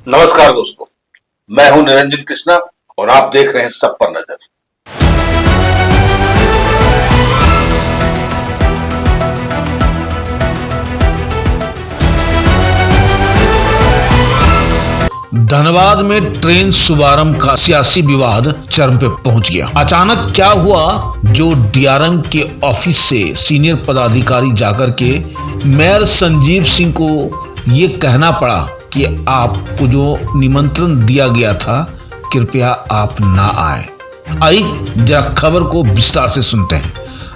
नमस्कार दोस्तों, मैं हूं निरंजन कृष्णा और आप देख रहे हैं सब पर नजर। धनबाद में ट्रेन शुभारंभ का सियासी विवाद चरम पे पहुंच गया। अचानक क्या हुआ, जो डीआरएम के ऑफिस से सीनियर पदाधिकारी जाकर के मेयर संजीव सिंह को ये कहना पड़ा कि आपको जो निमंत्रण दिया गया था कृपया आप ना आए। आइए जरा खबर को विस्तार से सुनते हैं।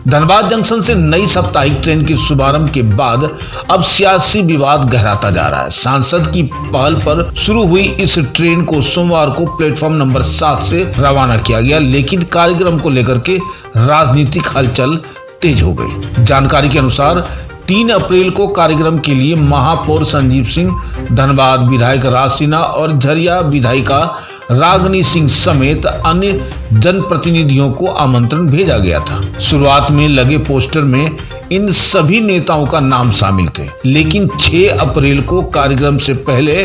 धनबाद जंक्शन से नई साप्ताहिक ट्रेन के शुभारंभ के बाद अब सियासी विवाद गहराता जा रहा है। सांसद की पहल पर शुरू हुई इस ट्रेन को सोमवार को प्लेटफॉर्म नंबर 7 से रवाना किया गया, लेकिन कार्यक्रम को लेकर के राजनीतिक हलचल तेज हो गई। जानकारी के अनुसार 3 अप्रैल को कार्यक्रम के लिए महापौर संजीव सिंह, धनबाद विधायक राज सिन्हा और झरिया विधायिका रागनी सिंह समेत अन्य जनप्रतिनिधियों को आमंत्रण भेजा गया था। शुरुआत में लगे पोस्टर में इन सभी नेताओं का नाम शामिल थे, लेकिन 6 अप्रैल को कार्यक्रम से पहले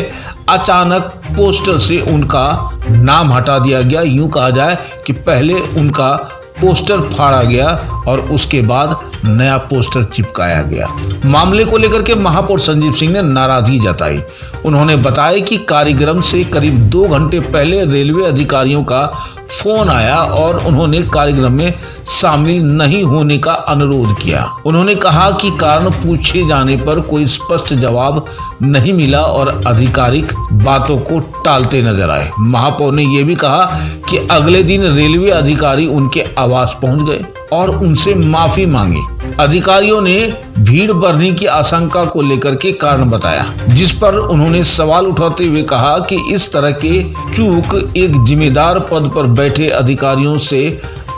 अचानक पोस्टर से उनका नाम हटा दिया गया। यूं कहा जाए कि पहले उनका पोस्टर फाड़ा गया और उसके बाद नया पोस्टर चिपकाया गया। मामले को लेकर के महापौर संजीव सिंह ने नाराजगी जताई। उन्होंने बताया कि कार्यक्रम से करीब 2 घंटे पहले रेलवे अधिकारियों का फोन आया और उन्होंने कार्यक्रम में शामिल नहीं होने का अनुरोध किया। उन्होंने कहा कि कारण पूछे जाने पर कोई स्पष्ट जवाब नहीं मिला और आधिकारिक बातों को टालते नजर आए। महापौर ने यह भी कहा कि अगले दिन रेलवे अधिकारी उनके आवास पहुंच गए और उनसे माफी मांगी। अधिकारियों ने भीड़ बढ़ने की आशंका को लेकर के कारण बताया, जिस पर उन्होंने सवाल उठाते हुए कहा कि इस तरह के चूक एक जिम्मेदार पद पर बैठे अधिकारियों से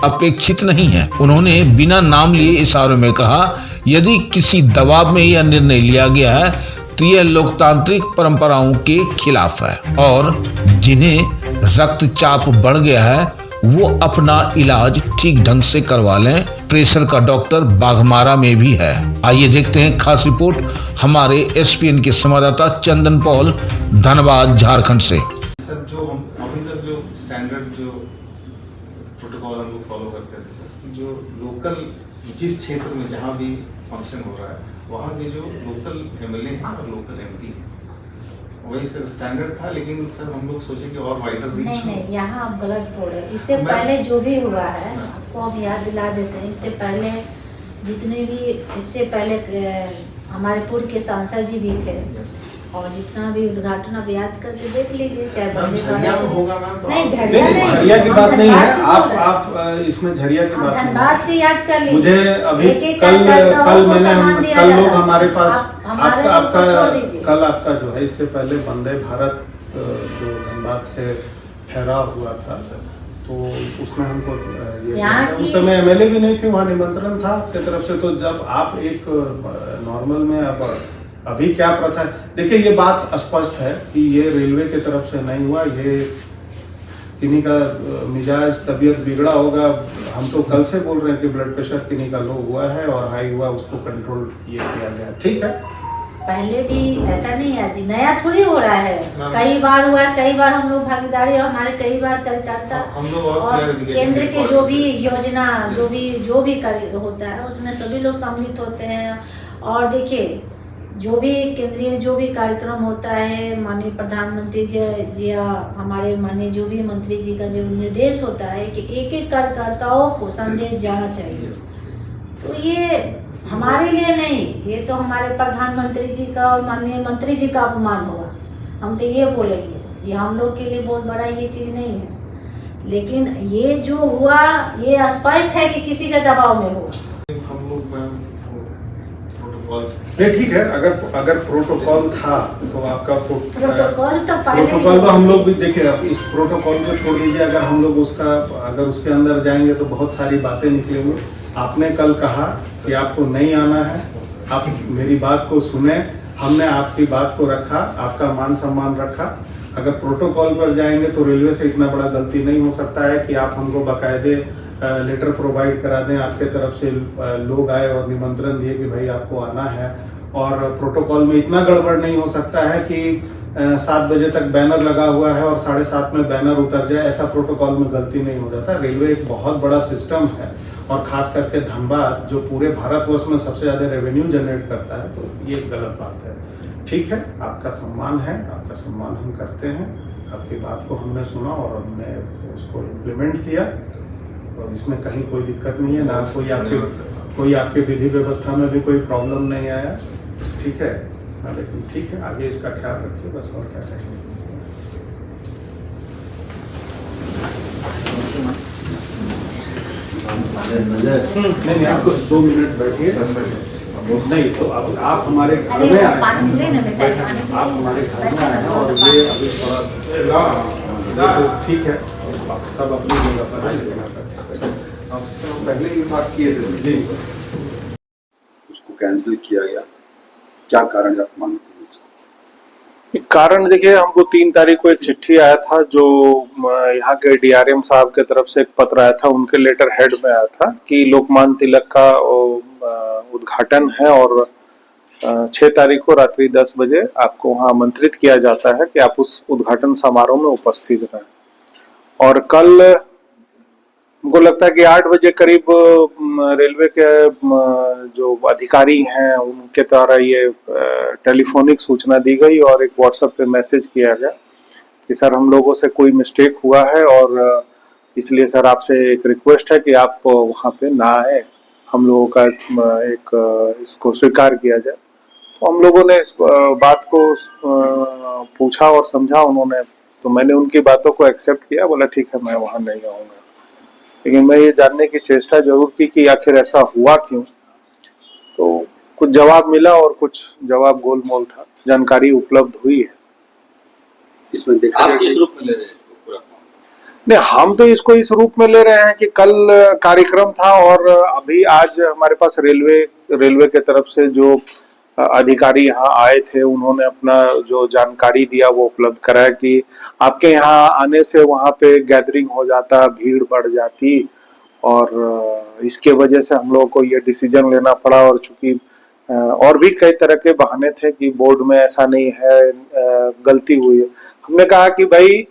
अपेक्षित नहीं है। उन्होंने बिना नाम लिए इशारों में कहा, यदि किसी दबाव में यह निर्णय लिया गया है तो यह लोकतांत्रिक परंपराओं के खिलाफ है और जिन्हें रक्तचाप बढ़ गया है वो अपना इलाज ठीक ढंग से करवा लें। प्रेशर का डॉक्टर बाघमारा में भी है। आइए देखते हैं खास रिपोर्ट हमारे एसपीएन के संवाददाता चंदन पॉल, धनबाद, झारखंड से। सर, जो हम अभी तक जो स्टैंडर्ड जो प्रोटोकॉल हम लोग फॉलो करते थे सर, जो लोकल जिस क्षेत्र में जहाँ भी फंक्शन हो रहा है वहाँ के जो लोकल एमएलए हैं और लोकल एमपी हैं, वही सर स्टैंडर्ड था। लेकिन सर हम लोग सोचे कि और वाइडर रीच नहीं, यहाँ आप गलत बोल रहे हैं। इससे पहले जो भी हुआ है आपको हम याद दिला देते हैं। इससे पहले जितने भी इससे पहले हमारे पूर्व के सांसद जी भी थे और जितना भी उद्घाटन आप याद करके देख लीजिए, चाहे झरिया तो होगा मैम, तो नहीं झरिया की बात नहीं है। आप इसमें झरिया की बात धनबाद की याद कर लीजिए। मुझे अभी कल लोग हमारे पास कल आपका जो है इससे पहले वंदे भारत जो धनबाद से ठहरा हुआ था, तो उसमें हमको उस समय एमएलए भी नहीं थे, वहाँ निमंत्रण था आपकी तरफ से। तो जब आप एक नॉर्मल में अब अभी क्या प्रथा है, देखिए ये बात स्पष्ट है कि ये रेलवे की तरफ से नहीं हुआ, ये किन्हीं का मिजाज तबीयत बिगड़ा होगा। हम तो कल से बोल रहे हैं कि ब्लड प्रेशर किन्हीं का लो हुआ है और हाई हुआ, उसको कंट्रोल ये किया गया, ठीक है। पहले भी ऐसा नहीं है जी, नया थोड़ी हो रहा है। कई बार हुआ है, कई बार हम लोग भागीदारी और हमारे कई बार कार्यकर्ता और केंद्र के जो भी योजना जो भी कार्य होता है उसमें सभी लोग सम्मिलित होते हैं। और देखिए जो भी केंद्रीय जो भी कार्यक्रम होता है, माननीय प्रधानमंत्री जी या हमारे माननीय जो भी मंत्री जी का जो निर्देश होता है कि एक एक कार्यकर्ताओं को संदेश जाना चाहिए, तो ये हमारे लिए नहीं, ये तो हमारे प्रधानमंत्री जी का और माननीय मंत्री जी का अपमान होगा। हम तो ये बोलेंगे, ये हम लोग के लिए बहुत बड़ा ये चीज नहीं है। लेकिन ये जो हुआ ये स्पष्ट है कि किसी के दबाव में हुआ। हम लोग नहीं, ठीक है, अगर प्रोटोकॉल था तो आपका प्रोटोकॉल तो हम लोग भी देखे। अब इस प्रोटोकॉल को छोड़ दीजिए, अगर हम लोग अगर उसके अंदर जाएंगे तो बहुत सारी बातें निकलेंगी। आपने कल कहा कि आपको नहीं आना है, आप मेरी बात को सुने, हमने आपकी बात को रखा, आपका मान सम्मान रखा। अगर प्रोटोकॉल पर जाएंगे तो रेलवे से इतना बड़ा गलती नहीं हो सकता है कि आप हमको बाकायदे लेटर प्रोवाइड करा दें, आपके तरफ से लोग आए और निमंत्रण दिए कि भाई आपको आना है, और प्रोटोकॉल में इतना गड़बड़ नहीं हो सकता है कि 7 बजे तक बैनर लगा हुआ है और 7:30 में बैनर उतर जाए, ऐसा प्रोटोकॉल में गलती नहीं हो जाता। रेलवे एक बहुत बड़ा सिस्टम है और खास करके धनबाद जो पूरे भारतवर्ष में सबसे ज्यादा रेवेन्यू जनरेट करता है, तो ये गलत बात है। ठीक है, आपका सम्मान है, आपका सम्मान हम करते हैं। आपकी बात को हमने सुना और हमने उसको इम्प्लीमेंट किया और इसमें कहीं कोई दिक्कत नहीं है, ना कोई आपके विधि व्यवस्था में भी कोई प्रॉब्लम नहीं आया। ठीक है, लेकिन ठीक है, आगे इसका ख्याल रखिए, बस और क्या कहेंगे। नहीं, आपको 2 मिनट बैठिए। नहीं तो अब आप हमारे घर में आए, आप हमारे घर में आए और ये अभी थोड़ा तो ठीक है, सब अपनी जगह पर पहले ही बात किए थे जी, उसको कैंसिल किया गया, क्या कारण आप मानते हैं इसको? कारण देखिए, हमको 3 तारीख को एक चिट्ठी आया था जो यहाँ के डीआरएम साहब के तरफ से एक पत्र आया था, उनके लेटर हेड में आया था कि लोकमान्य तिलक का उद्घाटन है और 6 तारीख को रात्रि 10 बजे आपको वहाँ आमंत्रित किया जाता है कि आप उस उद्घाटन समारोह में उपस्थित रहें। और कल हमको लगता है कि 8 बजे करीब रेलवे के जो अधिकारी हैं उनके द्वारा ये टेलीफोनिक सूचना दी गई और एक व्हाट्सएप पे मैसेज किया गया कि सर हम लोगों से कोई मिस्टेक हुआ है और इसलिए सर आपसे एक रिक्वेस्ट है कि आप वहाँ पे ना आए, हम लोगों का एक इसको स्वीकार किया जाए। तो हम लोगों ने इस बात को पूछा और समझा उन्होंने, तो मैंने उनकी बातों को एक्सेप्ट किया, बोला ठीक है मैं वहाँ नहीं आऊँगा। लेकिन मैं ये जानने की चेष्टा जरूर की कि आखिर ऐसा हुआ क्यों, तो कुछ जवाब मिला और कुछ जवाब गोलमोल था, जानकारी उपलब्ध हुई है। इसमें देखा आप किस रूप में ले रहे हैं इसको पूरा? नहीं, हम तो इसको इस रूप में ले रहे हैं कि कल कार्यक्रम था और अभी आज हमारे पास रेलवे के तरफ से जो अधिकारी यहाँ आए थे उन्होंने अपना जो जानकारी दिया वो उपलब्ध कराया कि आपके यहाँ आने से वहाँ पे गैदरिंग हो जाता, भीड़ बढ़ जाती और इसके वजह से हम लोगों को ये डिसीजन लेना पड़ा। और चूंकि और भी कई तरह के बहाने थे कि बोर्ड में ऐसा नहीं है, गलती हुई है। हमने कहा कि भाई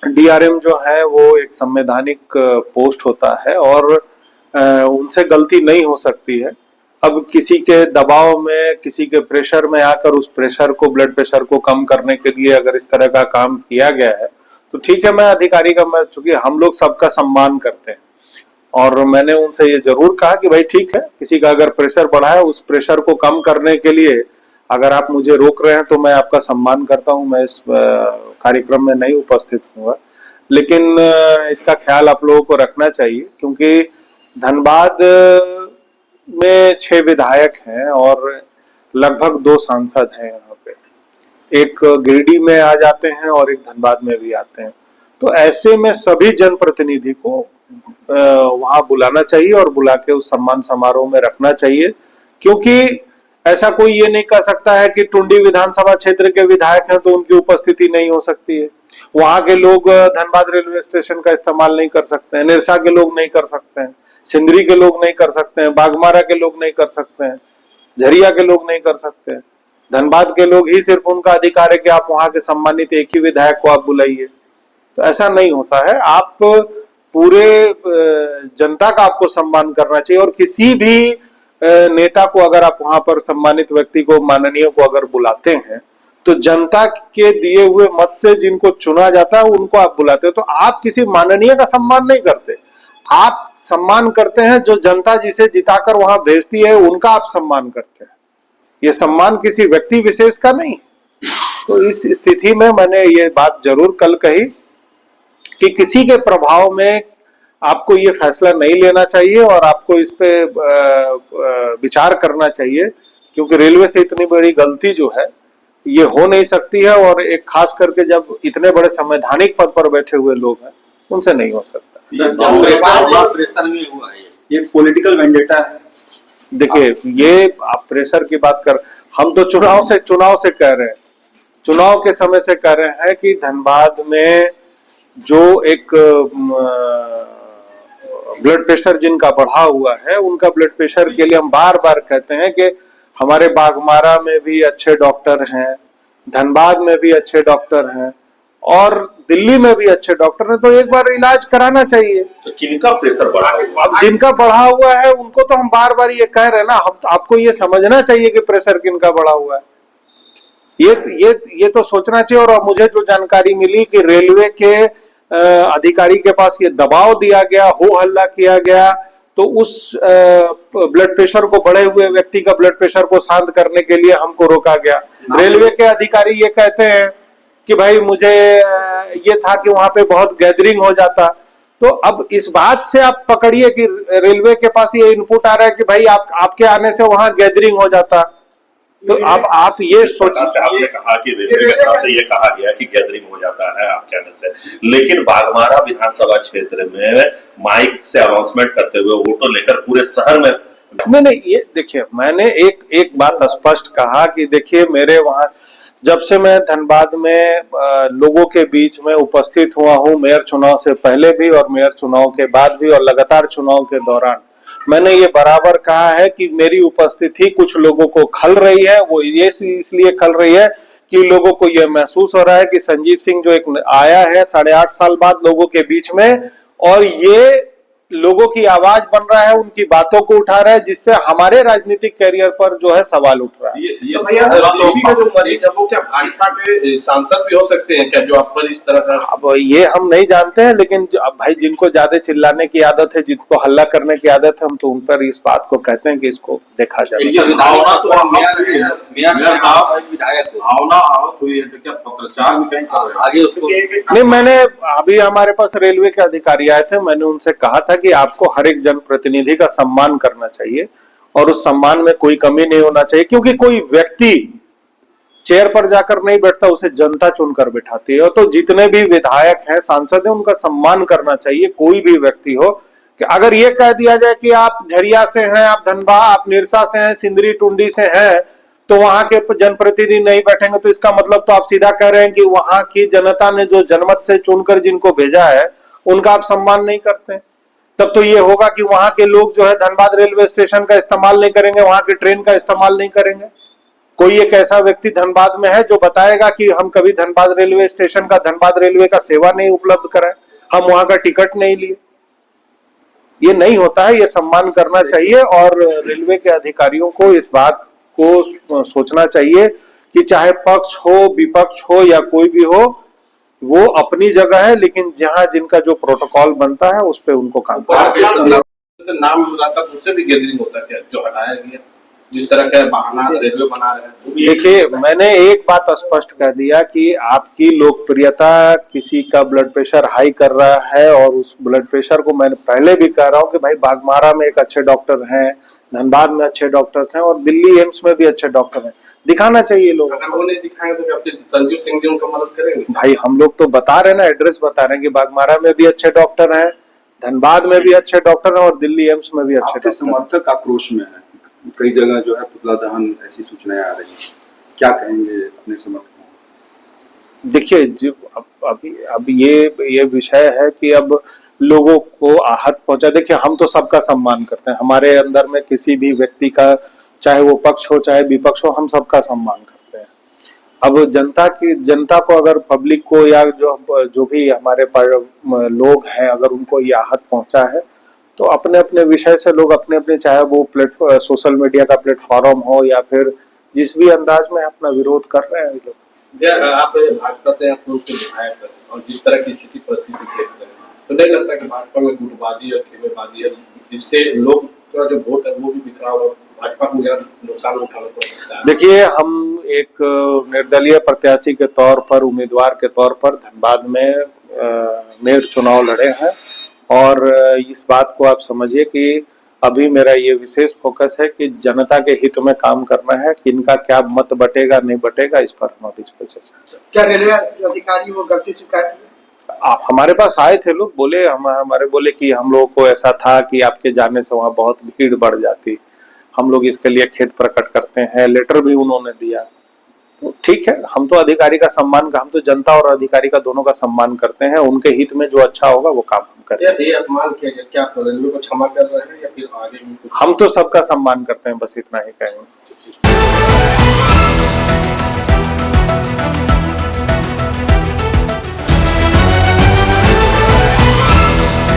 डीआरएम जो है वो एक संवैधानिक पोस्ट होता है और उनसे गलती नहीं हो सकती है। अब किसी के दबाव में, किसी के प्रेशर में आकर उस प्रेशर को, ब्लड प्रेशर को कम करने के लिए अगर इस तरह का काम किया गया है तो ठीक है, मैं अधिकारी का, मैं चूंकि हम लोग सबका सम्मान करते हैं और मैंने उनसे ये जरूर कहा कि भाई ठीक है, किसी का अगर प्रेशर बढ़ा है उस प्रेशर को कम करने के लिए अगर आप मुझे रोक रहे हैं तो मैं आपका सम्मान करता हूं, मैं इस कार्यक्रम में नहीं उपस्थित हूँ। लेकिन इसका ख्याल आप लोगों को रखना चाहिए क्योंकि धनबाद में 6 विधायक हैं और लगभग 2 सांसद हैं यहाँ पे, एक गिरिडीह में आ जाते हैं और एक धनबाद में भी आते हैं। तो ऐसे में सभी जनप्रतिनिधि को वहां बुलाना चाहिए और बुला के उस सम्मान समारोह में रखना चाहिए, क्योंकि ऐसा कोई ये नहीं कह सकता है कि टुंडी विधानसभा क्षेत्र के विधायक हैं तो उनकी उपस्थिति नहीं हो सकती है। वहां के लोग धनबाद रेलवे स्टेशन का इस्तेमाल नहीं कर सकते हैं, निरसा के लोग नहीं कर सकते हैं, सिंदरी के लोग नहीं कर सकते हैं, बागमारा के लोग नहीं कर सकते हैं, झरिया के लोग नहीं कर सकते हैं। धनबाद के लोग ही सिर्फ उनका अधिकार है कि आप वहां के सम्मानित एक ही विधायक को आप बुलाइए। तो ऐसा नहीं होता है, आप पूरे जनता का आपको सम्मान करना चाहिए और किसी भी नेता को अगर आप वहां पर सम्मानित व्यक्ति को, माननीय को अगर बुलाते हैं तो जनता के दिए हुए मत से जिनको चुना जाता है उनको आप बुलाते हो। तो आप किसी माननीय का सम्मान नहीं करते, आप सम्मान करते हैं जो जनता जिसे जिताकर वहां भेजती है उनका आप सम्मान करते हैं। ये सम्मान किसी व्यक्ति विशेष का नहीं। तो इस स्थिति में मैंने ये बात जरूर कल कही कि किसी के प्रभाव में आपको ये फैसला नहीं लेना चाहिए और आपको इस पे विचार करना चाहिए, क्योंकि रेलवे से इतनी बड़ी गलती जो है ये हो नहीं सकती है और एक खास करके जब इतने बड़े संवैधानिक पद पर बैठे हुए लोग हैं उनसे नहीं हो सकता। ये पॉलिटिकल वेंडेटा है। देखिए, ये आप प्रेशर की बात कर, हम तो चुनाव से कह रहे हैं, चुनाव के समय से कह रहे हैं कि धनबाद में जो एक ब्लड प्रेशर जिनका बढ़ा हुआ है उनका ब्लड प्रेशर के लिए हम बार बार कहते हैं कि हमारे बाघमारा में भी अच्छे डॉक्टर हैं, धनबाद में भी अच्छे डॉक्टर हैं और दिल्ली में भी अच्छे डॉक्टर हैं, तो एक बार इलाज कराना चाहिए। तो किनका प्रेशर बढ़ा हुआ है? जिनका बढ़ा हुआ है उनको तो हम बार बार ये कह रहे हैं ना, हम आपको ये समझना चाहिए कि प्रेशर किनका बढ़ा हुआ है, ये तो सोचना चाहिए। और मुझे जो जानकारी मिली कि रेलवे के अधिकारी के पास ये दबाव दिया गया, हो हल्ला किया गया, तो उस ब्लड प्रेशर को, बढ़े हुए व्यक्ति का ब्लड प्रेशर को शांत करने के लिए हमको रोका गया। रेलवे के अधिकारी ये कहते हैं कि भाई मुझे ये था कि वहां पे बहुत गैदरिंग हो जाता। तो अब इस बात से आप पकड़िए कि रेलवे के पास ये इनपुट आ रहा है कि भाई आपके आने से वहां गैदरिंग हो जाता। तो अब आप ये सोचिए, आपने कहा कि रेलवे की तरफ से ये कहा गया कि गैदरिंग हो जाता है आपके आने से, लेकिन बाघमारा विधानसभा क्षेत्र में माइक से अनाउंसमेंट करते हुए ऑटो लेकर पूरे शहर में नहीं, ये देखिए, मैंने एक बात स्पष्ट कहा कि देखिए, मेरे वहां जब से मैं धनबाद में लोगों के बीच में उपस्थित हुआ हूं, मेयर चुनाव से पहले भी और मेयर चुनाव के बाद भी और लगातार चुनाव के दौरान, मैंने ये बराबर कहा है कि मेरी उपस्थिति कुछ लोगों को खल रही है। वो ये इसलिए खल रही है कि लोगों को ये महसूस हो रहा है कि संजीव सिंह जो एक आया है 8.5 साल बाद लोगों के बीच में, और ये लोगों की आवाज बन रहा है, उनकी बातों को उठा रहा है, जिससे हमारे राजनीतिक कैरियर पर जो है सवाल उठ रहा है। तो भैया, टीबी का जो मरीज है वो क्या भाजपा के सांसद भी हो सकते हैं क्या, जो आप पर इस तरह का? अब ये हम नहीं जानते हैं, लेकिन भाई जिनको ज्यादा चिल्लाने की आदत है, जिनको हल्ला करने की आदत है, हम तो उन पर इस बात को कहते हैं कि इसको देखा जाए। नहीं, मैंने अभी हमारे पास रेलवे के अधिकारी आए थे, मैंने उनसे कहा था कि आपको हर एक जनप्रतिनिधि का सम्मान करना चाहिए और उस सम्मान में कोई कमी नहीं होना चाहिए, क्योंकि कोई व्यक्ति चेयर पर जाकर नहीं बैठता, उसे जनता चुनकर बिठाती है। तो जितने भी विधायक हैं, सांसद हैं, उनका सम्मान करना चाहिए, कोई भी व्यक्ति हो। कि अगर ये कह दिया जाए कि आप झरिया से हैं, आप धनबाद, आप निरसा से हैं, सिंदरी टुंडी से हैं, तो वहां के जनप्रतिनिधि नहीं बैठेंगे, तो इसका मतलब तो आप सीधा कह रहे हैं कि वहां की जनता ने जो जनमत से चुनकर जिनको भेजा है उनका आप सम्मान नहीं करते। तब तो ये होगा कि वहां के लोग जो है धनबाद रेलवे स्टेशन का इस्तेमाल नहीं करेंगे, वहां की ट्रेन का इस्तेमाल नहीं करेंगे। कोई एक ऐसा व्यक्ति धनबाद में है जो बताएगा कि हम कभी धनबाद रेलवे स्टेशन का, धनबाद रेलवे का सेवा नहीं उपलब्ध कराए, हम वहां का टिकट नहीं लिए? ये नहीं होता है, ये सम्मान करना चाहिए। और रेलवे के अधिकारियों को इस बात को सोचना चाहिए कि चाहे पक्ष हो, विपक्ष हो या कोई भी हो, वो अपनी जगह है, लेकिन जहां जिनका जो प्रोटोकॉल बनता है उस पे उनको काम करना। नाम उससे भी गैदरिंग होता है जो हटाया गया, जिस तरह का बहाना रेलवे बना रहे हैं। देखिए, मैंने एक बात स्पष्ट कह दिया कि आपकी लोकप्रियता किसी का ब्लड प्रेशर हाई कर रहा है, और उस ब्लड प्रेशर को मैंने पहले भी कह रहा हूं कि भाई बाघमारा में एक अच्छे डॉक्टर हैं, धनबाद में अच्छे डॉक्टर्स हैं और दिल्ली एम्स में भी अच्छे डॉक्टर हैं। दिखाना चाहिए लोग। अगर वो नहीं दिखाए तो क्या संजीव सिंह जी उनका मदद करेंगे? भाई हम लोग तो बता रहे हैं ना, एड्रेस बता रहे हैं कि बाघमारा में भी अच्छे डॉक्टर हैं, धनबाद में भी अच्छे डॉक्टर हैं और दिल्ली एम्स में भी अच्छे डॉक्टर। समर्थक आक्रोश में है, कई जगह जो है पुतला दहन ऐसी सूचनाएं आ रही हैं, क्या कहेंगे अपने समर्थकों? देखिए, अब ये विषय है कि अब लोगों को आहत पहुंचा। देखिए, हम तो सबका सम्मान करते हैं, हमारे अंदर में किसी भी व्यक्ति का, चाहे वो पक्ष हो चाहे विपक्ष हो, हम सबका सम्मान करते हैं। अब जनता को अगर पब्लिक को या जो भी हमारे लोग हैं, अगर उनको ये आहत पहुंचा है, तो अपने अपने विषय से लोग अपने अपने, चाहे वो सोशल मीडिया का प्लेटफॉर्म हो या फिर जिस भी अंदाज में अपना विरोध कर रहे हैं लोग। आप भाजपा से विधायक और जिस तरह की स्थिति परिस्थिति देख रहे हैं, तो नहीं लगता कि भाजपा में गुटबाजी और खेमेबाजी है, जिससे लोग का जो वोट है वो भी बिखरा हुआ, भाजपा को नुकसान उठाना पड़ सकता है? देखिए, हम एक निर्दलीय प्रत्याशी के तौर पर, उम्मीदवार के तौर पर धनबाद में मेयर चुनाव लड़े हैं, और इस बात को आप समझिए कि अभी मेरा ये विशेष फोकस है कि जनता के हित में काम करना है। कि इनका क्या मत बटेगा नहीं बटेगा, इस पर हम अभी चर्चा। क्या रेलवे अधिकारी वो गलती स्वीकार की? आप हमारे पास आए थे, लोग बोले, हमारे बोले कि हम लोगों को ऐसा था कि आपके जाने से वहां बहुत भीड़ बढ़ जाती, हम लोग इसके लिए खेद प्रकट करते हैं, लेटर भी उन्होंने दिया। तो ठीक है, हम तो अधिकारी का सम्मान, हम तो जनता और अधिकारी का दोनों का सम्मान करते हैं, उनके हित में जो अच्छा होगा वो काम हम करें। ये अपमान किया गया, क्या आप रेलवे को क्षमा कर रहे हैं या फिर आगे भी? हम तो सबका सम्मान करते हैं, बस इतना ही कहेंगे।